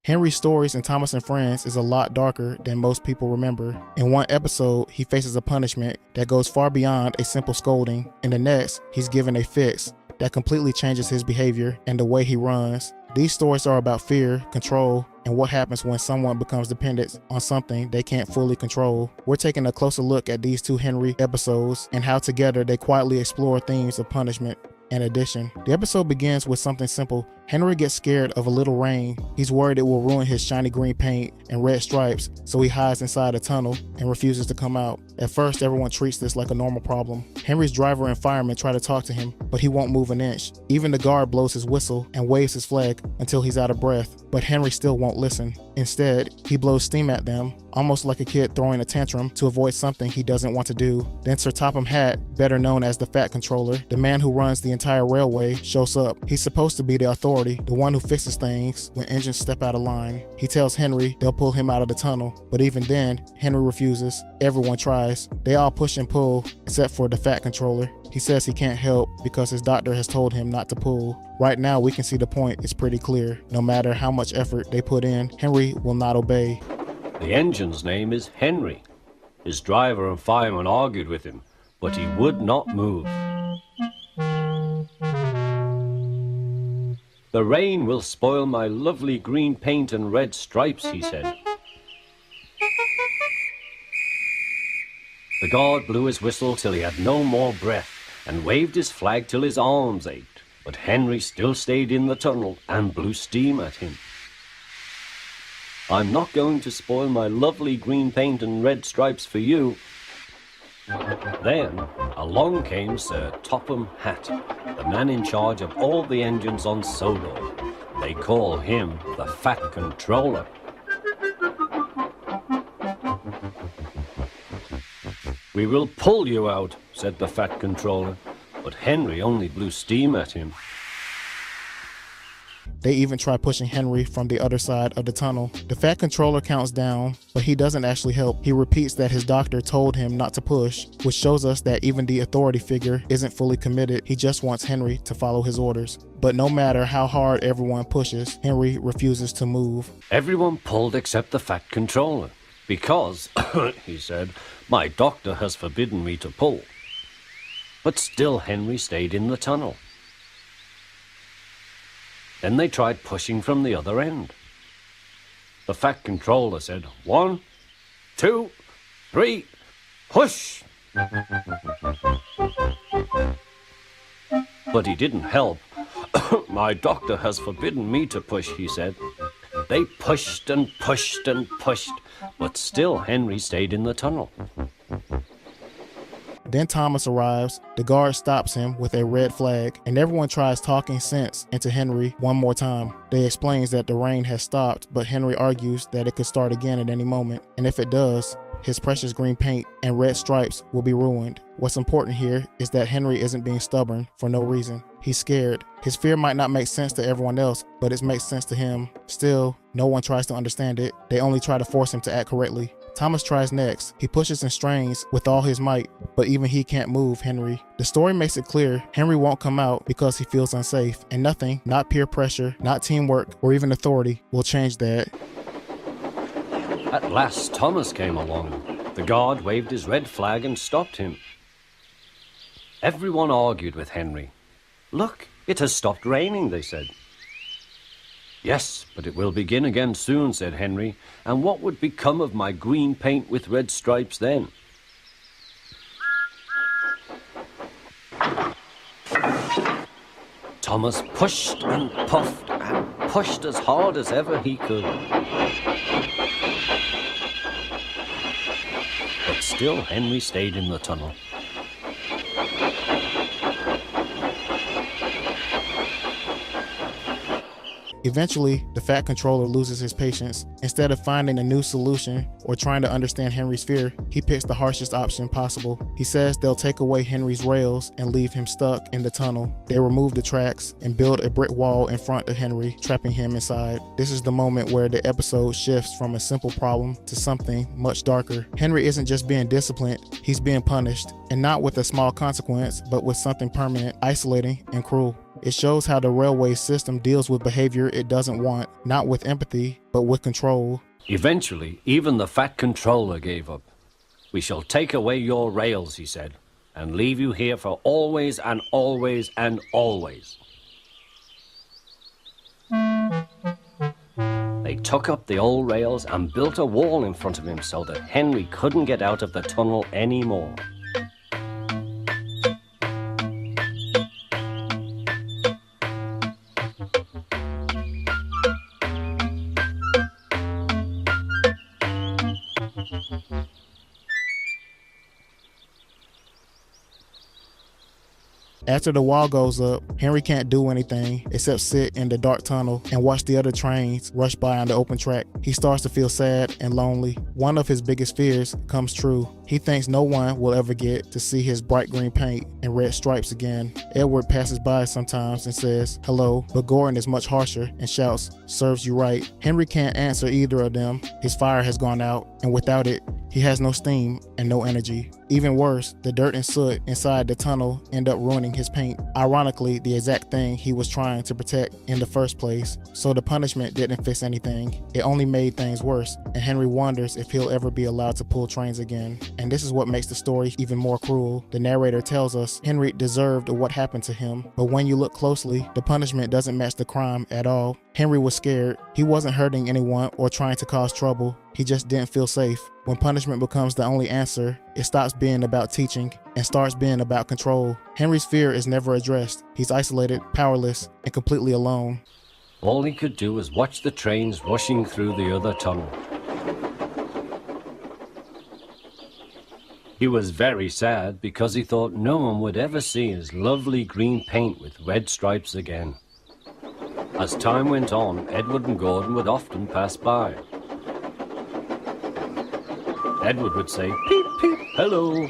Henry's stories in Thomas and Friends is a lot darker than most people remember. In one episode, he faces a punishment that goes far beyond a simple scolding. In the next, he's given a fix that completely changes his behavior and the way he runs. These stories are about fear, control, and what happens when someone becomes dependent on something they can't fully control. We're taking a closer look at these two Henry episodes and how together they quietly explore themes of punishment and addition. The episode begins with something simple. Henry gets scared of a little rain. He's worried it will ruin his shiny green paint and red stripes, so he hides inside a tunnel and refuses to come out. At first, everyone treats this like a normal problem. Henry's driver and fireman try to talk to him, but he won't move an inch. Even the guard blows his whistle and waves his flag until he's out of breath, but Henry still won't listen. Instead, he blows steam at them, almost like a kid throwing a tantrum to avoid something he doesn't want to do. Then Sir Topham Hatt, better known as the Fat Controller, the man who runs the entire railway, shows up. He's supposed to be the authority, the one who fixes things when engines step out of line. He tells Henry they'll pull him out of the tunnel, but even then, Henry refuses. Everyone tries. They all push and pull, except for the Fat Controller. He says he can't help because his doctor has told him not to pull. Right now, we can see the point is pretty clear. No matter how much effort they put in, Henry will not obey. The engine's name is Henry. His driver and fireman argued with him, but he would not move. The rain will spoil my lovely green paint and red stripes, he said. The guard blew his whistle till he had no more breath and waved his flag till his arms ached, but Henry still stayed in the tunnel and blew steam at him. I'm not going to spoil my lovely green paint and red stripes for you. Then along came Sir Topham Hatt, the man in charge of all the engines on Sodor. They call him the Fat Controller. We will pull you out, said the Fat Controller, but Henry only blew steam at him. They even try pushing Henry from the other side of the tunnel. The Fat Controller counts down, but he doesn't actually help. He repeats that his doctor told him not to push, which shows us that even the authority figure isn't fully committed. He just wants Henry to follow his orders. But no matter how hard everyone pushes, Henry refuses to move. Everyone pulled except the Fat Controller, because, he said, my doctor has forbidden me to pull. But still Henry stayed in the tunnel. Then they tried pushing from the other end. The Fat Controller said, 1, 2, 3, push! But he didn't help. My doctor has forbidden me to push, he said. They pushed and pushed and pushed, but still Henry stayed in the tunnel. Then Thomas arrives. The guard stops him with a red flag, and everyone tries talking sense into Henry one more time. They explains that the rain has stopped, but Henry argues that it could start again at any moment, and if it does, his precious green paint and red stripes will be ruined. What's important here is that Henry isn't being stubborn for no reason. He's scared. His fear might not make sense to everyone else, but it makes sense to him. Still, no one tries to understand it. They only try to force him to act correctly. Thomas tries next. He pushes and strains with all his might, but even he can't move Henry. The story makes it clear Henry won't come out because he feels unsafe, and nothing, not peer pressure, not teamwork, or even authority, will change that. At last Thomas came along. The guard waved his red flag and stopped him. Everyone argued with Henry. Look, it has stopped raining, they said. Yes, but it will begin again soon, said Henry, and what would become of my green paint with red stripes then? Thomas pushed and puffed and pushed as hard as ever he could. But still Henry stayed in the tunnel. Eventually, the Fat Controller loses his patience. Instead of finding a new solution or trying to understand Henry's fear, he picks the harshest option possible. He says they'll take away Henry's rails and leave him stuck in the tunnel. They remove the tracks and build a brick wall in front of Henry, trapping him inside. This is the moment where the episode shifts from a simple problem to something much darker. Henry isn't just being disciplined, he's being punished, and not with a small consequence, but with something permanent, isolating, and cruel. It shows how the railway system deals with behavior it doesn't want, not with empathy, but with control. Eventually, even the fat controller gave up. "We shall take away your rails," he said, "and leave you here for always and always and always." They took up the old rails and built a wall in front of him so that Henry couldn't get out of the tunnel anymore. After the wall goes up, Henry can't do anything except sit in the dark tunnel and watch the other trains rush by on the open track. He starts to feel sad and lonely. One of his biggest fears comes true. He thinks no one will ever get to see his bright green paint and red stripes again. Edward passes by sometimes and says hello, but Gordon is much harsher and shouts, "Serves you right." Henry can't answer either of them. His fire has gone out, and without it, he has no steam and no energy. Even worse, the dirt and soot inside the tunnel end up ruining his paint. Ironically, the exact thing he was trying to protect in the first place. So the punishment didn't fix anything. It only made things worse, and Henry wonders if he'll ever be allowed to pull trains again. And this is what makes the story even more cruel. The narrator tells us Henry deserved what happened to him, but when you look closely, the punishment doesn't match the crime at all. Henry was scared. He wasn't hurting anyone or trying to cause trouble. He just didn't feel safe. When punishment becomes the only answer, it stops being about teaching and starts being about control. Henry's fear is never addressed. He's isolated, powerless, and completely alone. All he could do was watch the trains rushing through the other tunnel. He was very sad because he thought no one would ever see his lovely green paint with red stripes again. As time went on, Edward and Gordon would often pass by. Edward would say, "Peep, peep, hello."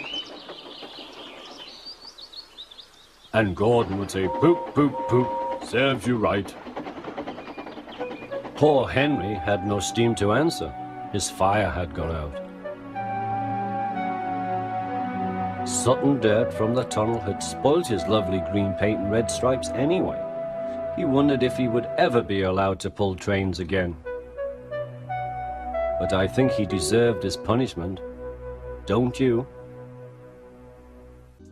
And Gordon would say, "Poop, poop, poop, serves you right." Poor Henry had no steam to answer. His fire had gone out. Soot and dirt from the tunnel had spoilt his lovely green paint and red stripes anyway. He wondered if he would ever be allowed to pull trains again. But I think he deserved his punishment. Don't you?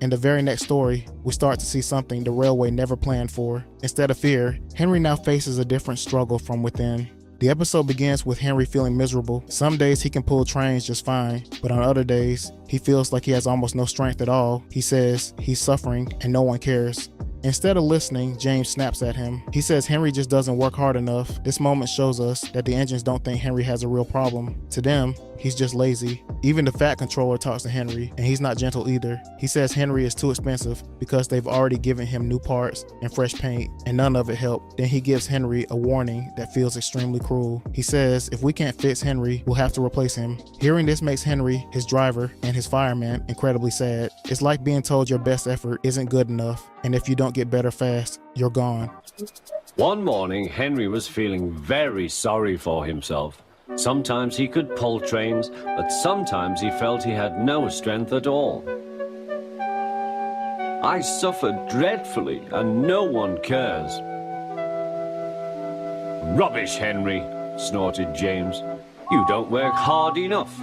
In the very next story, we start to see something the railway never planned for. Instead of fear, Henry now faces a different struggle from within. The episode begins with Henry feeling miserable. Some days he can pull trains just fine, but on other days, he feels like he has almost no strength at all. He says he's suffering and no one cares. Instead of listening, James snaps at him. He says Henry just doesn't work hard enough. This moment shows us that the engines don't think Henry has a real problem. To them, he's just lazy. Even the fat controller talks to Henry, and he's not gentle either. He says Henry is too expensive because they've already given him new parts and fresh paint, and none of it helped. Then he gives Henry a warning that feels extremely cruel. He says if we can't fix Henry, we'll have to replace him. Hearing this makes Henry, his driver, and his fireman incredibly sad. It's like being told your best effort isn't good enough, and if you don't get better fast, you're gone. One morning, Henry was feeling very sorry for himself. Sometimes he could pull trains, but sometimes he felt he had no strength at all. "I suffered dreadfully, and no one cares." "Rubbish, Henry," snorted James. "You don't work hard enough."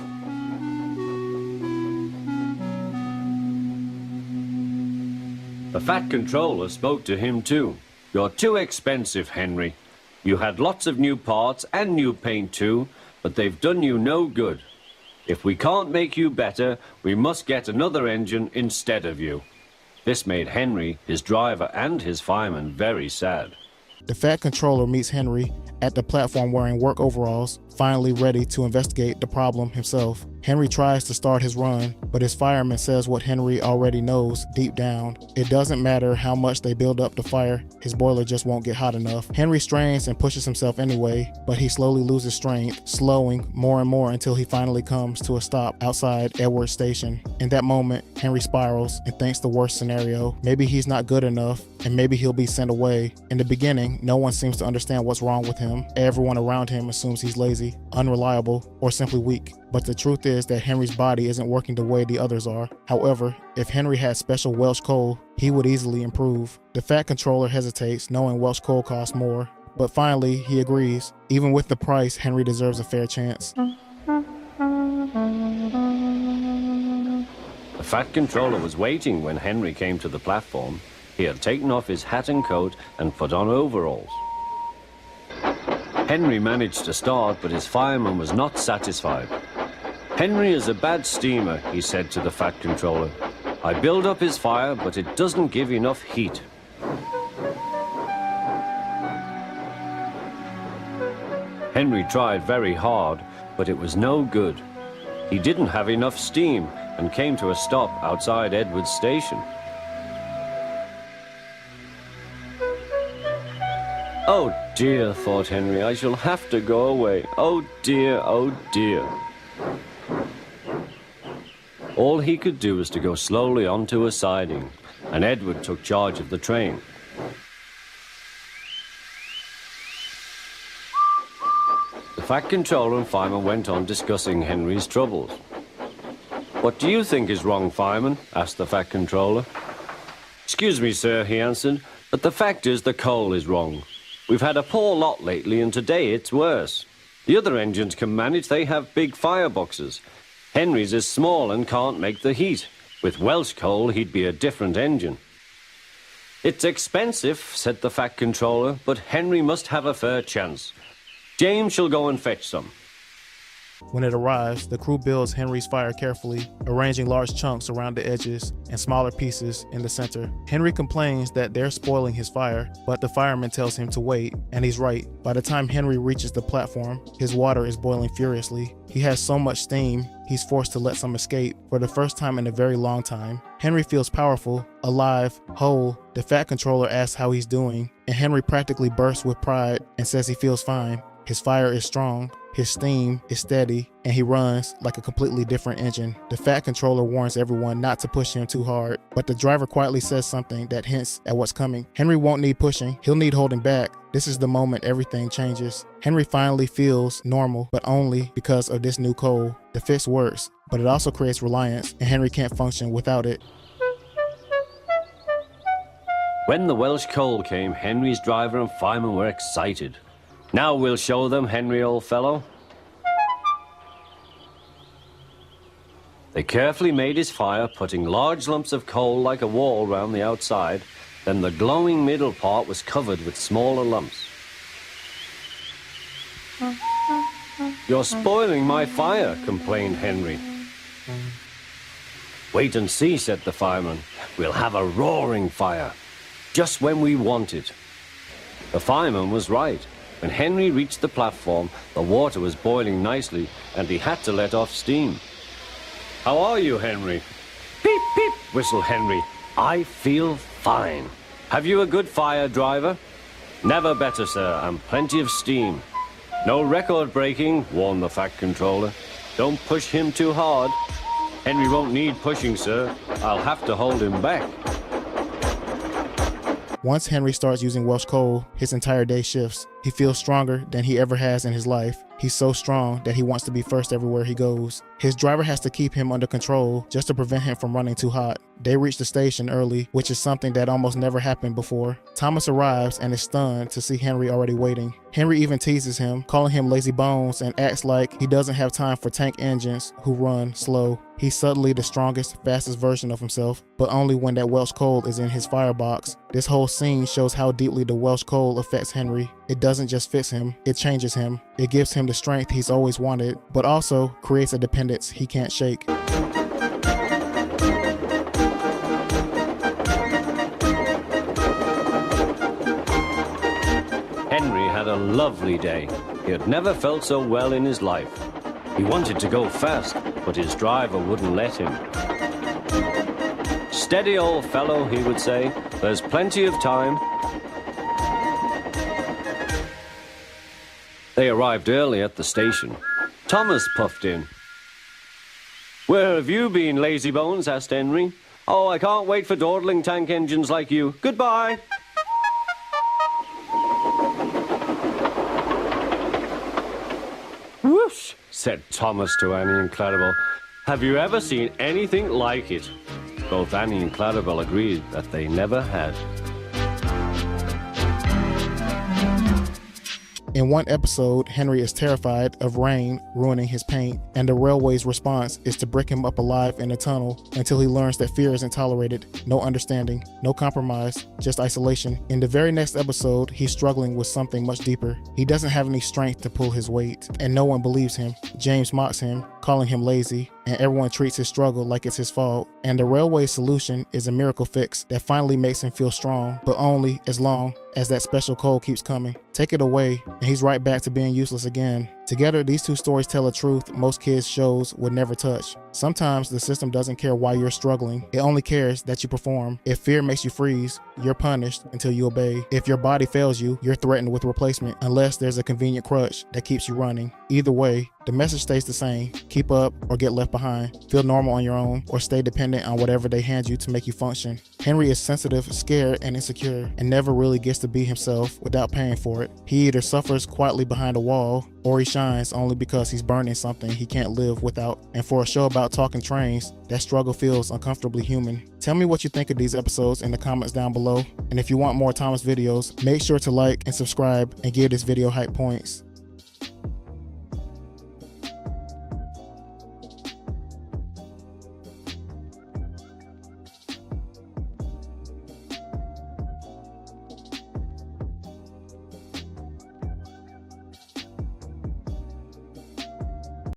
The fat controller spoke to him too. "You're too expensive, Henry. You had lots of new parts and new paint too, but they've done you no good. If we can't make you better, we must get another engine instead of you." This made Henry, his driver, and his fireman very sad. The fat controller meets Henry at the platform wearing work overalls, finally ready to investigate the problem himself. Henry tries to start his run, but his fireman says what Henry already knows deep down. It doesn't matter how much they build up the fire, his boiler just won't get hot enough. Henry strains and pushes himself anyway, but he slowly loses strength, slowing more and more until he finally comes to a stop outside Edward Station. In that moment, Henry spirals and thinks the worst scenario. Maybe he's not good enough, and maybe he'll be sent away. In the beginning, working, no one seems to understand what's wrong with him. Everyone around him assumes he's lazy, unreliable, or simply weak. But the truth is that Henry's body isn't working the way the others are. However, if Henry had special Welsh coal, he would easily improve. The Fat Controller hesitates, knowing Welsh coal costs more. But finally, he agrees. Even with the price, Henry deserves a fair chance. The Fat Controller was waiting when Henry came to the platform. He had taken off his hat and coat and put on overalls. Henry managed to start, but his fireman was not satisfied. "Henry is a bad steamer," he said to the Fat Controller. "I build up his fire, but it doesn't give enough heat." Henry tried very hard, but it was no good. He didn't have enough steam and came to a stop outside Edward's station. "Oh dear," thought Henry, "I shall have to go away. Oh dear, oh dear." All he could do was to go slowly onto a siding, and Edward took charge of the train. The Fat Controller and fireman went on discussing Henry's troubles. "What do you think is wrong, fireman?" asked the Fat Controller. "Excuse me, sir," he answered, "but the fact is the coal is wrong. We've had a poor lot lately, and today it's worse. The other engines can manage, they have big fireboxes. Henry's is small and can't make the heat. With Welsh coal, he'd be a different engine." "It's expensive," said the Fat Controller, "but Henry must have a fair chance. James shall go and fetch some." When it arrives, the crew builds Henry's fire carefully, arranging large chunks around the edges and smaller pieces in the center. Henry complains that they're spoiling his fire, but the fireman tells him to wait, and he's right. By the time Henry reaches the platform, his water is boiling furiously. He has so much steam, he's forced to let some escape for the first time in a very long time. Henry feels powerful, alive, whole. The Fat Controller asks how he's doing, and Henry practically bursts with pride and says he feels fine. His fire is strong, his steam is steady, and he runs like a completely different engine. The Fat Controller warns everyone not to push him too hard, but the driver quietly says something that hints at what's coming. Henry won't need pushing, he'll need holding back. This is the moment everything changes. Henry finally feels normal, but only because of this new coal. The fix works, but it also creates reliance, and Henry can't function without it. When the Welsh coal came, Henry's driver and fireman were excited. "Now we'll show them, Henry, old fellow." They carefully made his fire, putting large lumps of coal like a wall round the outside. Then the glowing middle part was covered with smaller lumps. "You're spoiling my fire," complained Henry. "Wait and see," said the fireman. "We'll have a roaring fire, just when we want it." The fireman was right. When Henry reached the platform, the water was boiling nicely, and he had to let off steam. "How are you, Henry?" "Peep, peep," whistled Henry. "I feel fine." "Have you a good fire, driver?" "Never better, sir, and plenty of steam." "No record breaking," warned the Fat Controller. "Don't push him too hard." "Henry won't need pushing, sir. I'll have to hold him back." Once Henry starts using Welsh coal, his entire day shifts. He feels stronger than he ever has in his life. He's so strong that he wants to be first everywhere he goes. His driver has to keep him under control just to prevent him from running too hot. They reach the station early, which is something that almost never happened before. Thomas arrives and is stunned to see Henry already waiting. Henry even teases him, calling him lazy bones, and acts like he doesn't have time for tank engines who run slow. He's suddenly the strongest, fastest version of himself, but only when that Welsh coal is in his firebox. This whole scene shows how deeply the Welsh coal affects Henry. It doesn't just fix him, it changes him. It gives him the strength he's always wanted, but also creates a dependence he can't shake. Henry had a lovely day. He had never felt so well in his life. He wanted to go fast, but his driver wouldn't let him. "Steady, old fellow," he would say. "There's plenty of time." They arrived early at the station. Thomas puffed in. "Where have you been, lazy bones?" asked Henry. "Oh, I can't wait for dawdling tank engines like you. Goodbye." Whoosh, said Thomas to Annie and Clarabel. Have you ever seen anything like it? Both Annie and Clarabel agreed that they never had. In one episode, Henry is terrified of rain ruining his paint, and the railway's response is to brick him up alive in a tunnel until he learns that fear isn't tolerated, no understanding, no compromise, just isolation. In the very next episode, he's struggling with something much deeper. He doesn't have any strength to pull his weight, and no one believes him. James mocks him, calling him lazy, and everyone treats his struggle like it's his fault. And the railway's solution is a miracle fix that finally makes him feel strong, but only as long as that special cold keeps coming. Take it away, and he's right back to being useless again. Together, these two stories tell a truth most kids' shows would never touch. Sometimes the system doesn't care why you're struggling. It only cares that you perform. If fear makes you freeze, you're punished until you obey. If your body fails you, you're threatened with replacement unless there's a convenient crutch that keeps you running. Either way, the message stays the same. Keep up or get left behind. Feel normal on your own or stay dependent on whatever they hand you to make you function. Henry is sensitive, scared, and insecure, and never really gets to be himself without paying for it. He either suffers quietly behind a wall, or he shines only because he's burning something he can't live without. And for a show about talking trains, that struggle feels uncomfortably human. Tell me what you think of these episodes in the comments down below. And if you want more Thomas videos, make sure to like and subscribe and give this video hype points.